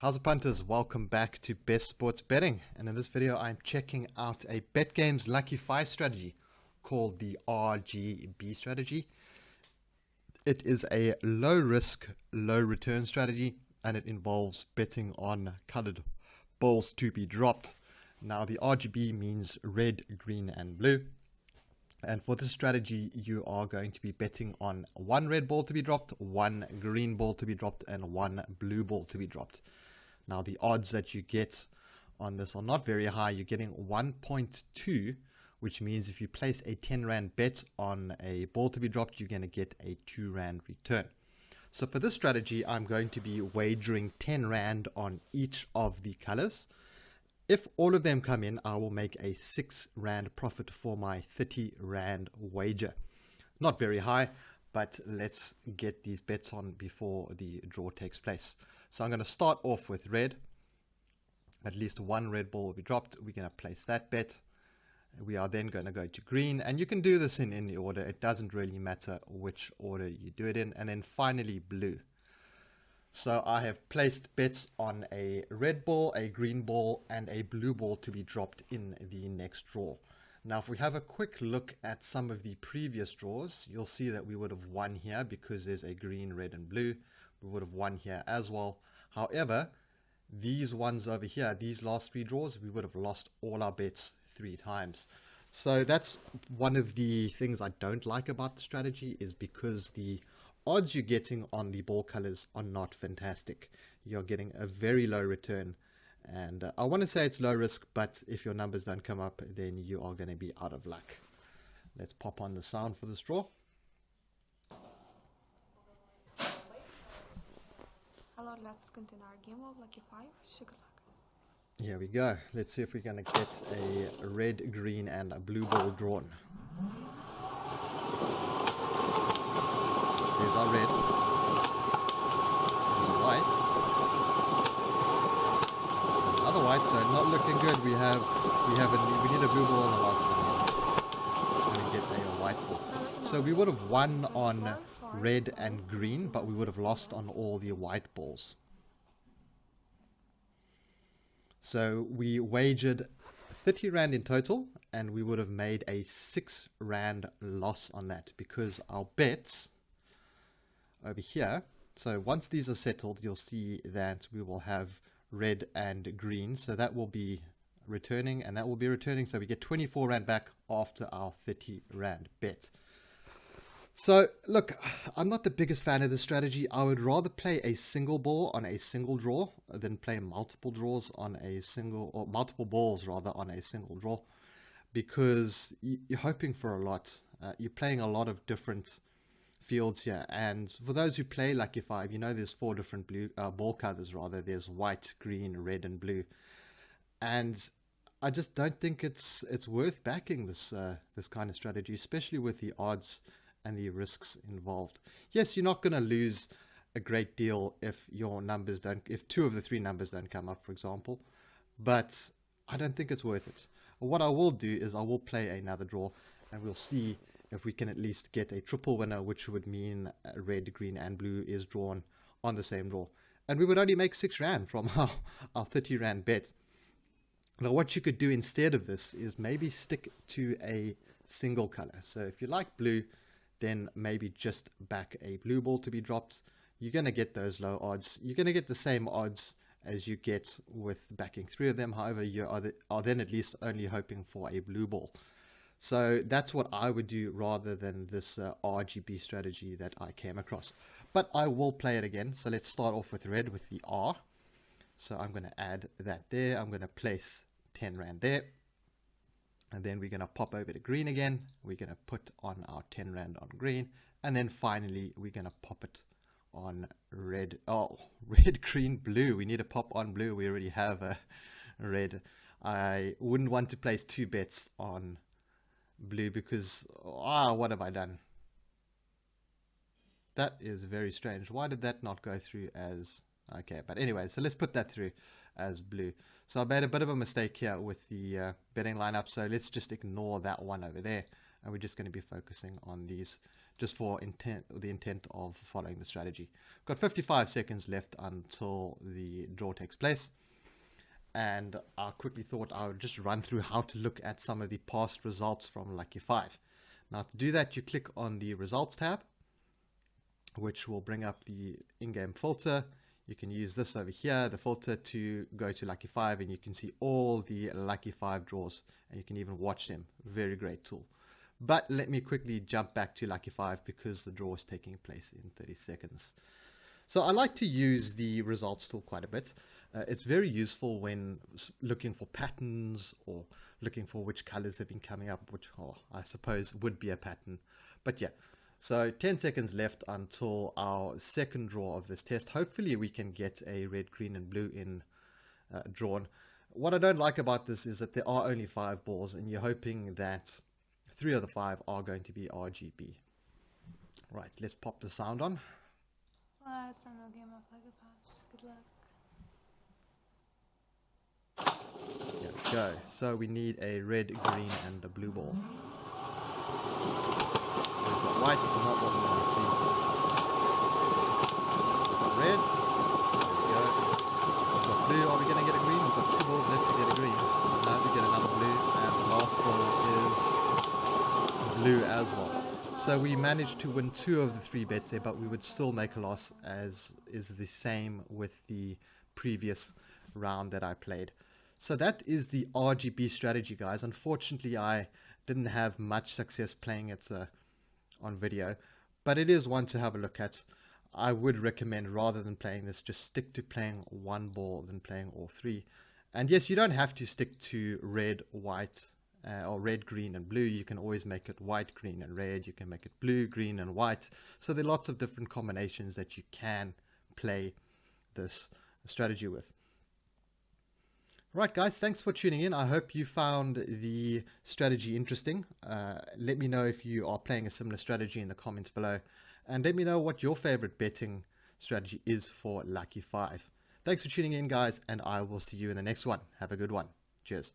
How's it, punters? Welcome back to Best Sports Betting, and in this video I'm checking out a Betgames Lucky 5 strategy called the RGB strategy. It is a low risk, low return strategy, and it involves betting on colored balls to be dropped. Now the RGB means red, green and blue, and for this strategy you are going to be betting on one red ball to be dropped, one green ball to be dropped and one blue ball to be dropped. Now the odds that you get on this are not very high. You're getting 1.2, which means if you place a 10 Rand bet on a ball to be dropped, you're going to get a 2 Rand return. So for this strategy, I'm going to be wagering 10 Rand on each of the colors. If all of them come in, I will make a 6 Rand profit for my 30 Rand wager. Not very high, but let's get these bets on before the draw takes place. So I'm going to start off with red. At least one red ball will be dropped. We're going to place that bet. We are then going to go to green, and you can do this in any order. It doesn't really matter which order you do it in. And then finally blue. So I have placed bets on a red ball, a green ball and a blue ball to be dropped in the next draw. Now if we have a quick look at some of the previous draws, you'll see that we would have won here because there's a green, red and blue. We would have won here as well. However, these ones over here, these last three draws, we would have lost all our bets 3 times. So that's one of the things I don't like about the strategy, is because the odds you're getting on the ball colors are not fantastic. You're getting a very low return, and I want to say it's low risk, but if your numbers don't come up, then you are going to be out of luck. Let's pop on the sound for this draw. Hello, let's continue our game of Lucky 5. Sugar luck. Here we go. Let's see if we're going to get a red, green and a blue ball drawn. There's our red. There's a white. Another white, so not looking good. We need a blue ball on the last one. And we get a white ball. So we would have won on red and green, but we would have lost on all the white balls. So we wagered 30 Rand in total, and we would have made a 6 Rand loss on that, because our bets over here, so once these are settled, you'll see that we will have red and green, so that will be returning and that will be returning, so we get 24 Rand back after our 30 Rand bet. So look, I'm not the biggest fan of this strategy. I would rather play a single ball on a single draw than play multiple draws on a single, or multiple balls rather, on a single draw, because you're hoping for a lot. You're playing a lot of different fields here, and for those who play Lucky 5, you know there's 4 different blue ball colors rather. There's white, green, red and blue, and I just don't think it's worth backing this this kind of strategy, especially with the odds and the risks involved. Yes, you're not going to lose a great deal if your numbers don't, if 2 of the 3 numbers don't come up, for example, but I don't think it's worth it. What I will do is I will play another draw, and we'll see if we can at least get a triple winner, which would mean red, green and blue is drawn on the same draw, and we would only make 6 Rand from our 30 Rand bet. Now what you could do instead of this is maybe stick to a single color. So if you like blue, then maybe just back a blue ball to be dropped. You're going to get those low odds. You're going to get the same odds as you get with backing 3 of them. However, you are then at least only hoping for a blue ball. So that's what I would do rather than this RGB strategy that I came across. But I will play it again. So let's start off with red with the R. So I'm going to add that there. I'm going to place 10 Rand there. And then we're going to pop over to green again. We're going to put on our 10 Rand on green. And then finally, we're going to pop it on red. Oh, red, green, blue. We need to pop on blue. We already have a red. I wouldn't want to place 2 bets on blue because, what have I done? That is very strange. Why did that not go through as... Okay, but anyway, so let's put that through as blue. So I made a bit of a mistake here with the betting lineup, so let's just ignore that one over there, and we're just going to be focusing on these just for the intent of following the strategy. Got 55 seconds left until the draw takes place. And I quickly thought I would just run through how to look at some of the past results from Lucky 5. Now to do that, you click on the results tab, which will bring up the in-game filter. You can use this over here, the filter, to go to Lucky 5, and you can see all the Lucky 5 draws, and you can even watch them. Very great tool. But let me quickly jump back to Lucky 5 because the draw is taking place in 30 seconds. So I like to use the results tool quite a bit. It's very useful when looking for patterns or looking for which colors have been coming up, which I suppose would be a pattern. But yeah, so 10 seconds left until our second draw of this test. Hopefully we can get a red, green and blue in drawn. What I don't like about this is that there are only 5 balls, and you're hoping that 3 of the 5 are going to be RGB. Right, let's pop the sound on. Let's end the game of Lucky Pass. Good luck. There we go. So we need a red, green and a blue ball. We've got white, not what we want to see. Red. There we go. We've got blue. Are we going to get a green? We've got 2 balls left to get a green. Now we get another blue, and the last ball is blue as well. So we managed to win 2 of the 3 bets there, but we would still make a loss, as is the same with the previous round that I played. So that is the RGB strategy, guys. Unfortunately, I didn't have much success playing it on video, but it is one to have a look at. I would recommend, rather than playing this, just stick to playing 1 ball than playing all 3. And yes, you don't have to stick to red, white, or red, green and blue. You can always make it white, green and red. You can make it blue, green and white. So there are lots of different combinations that you can play this strategy with. Right, guys, thanks for tuning in. I hope you found the strategy interesting. Let me know if you are playing a similar strategy in the comments below, and let me know what your favorite betting strategy is for Lucky 5. Thanks for tuning in, guys, and I will see you in the next one. Have a good one. Cheers.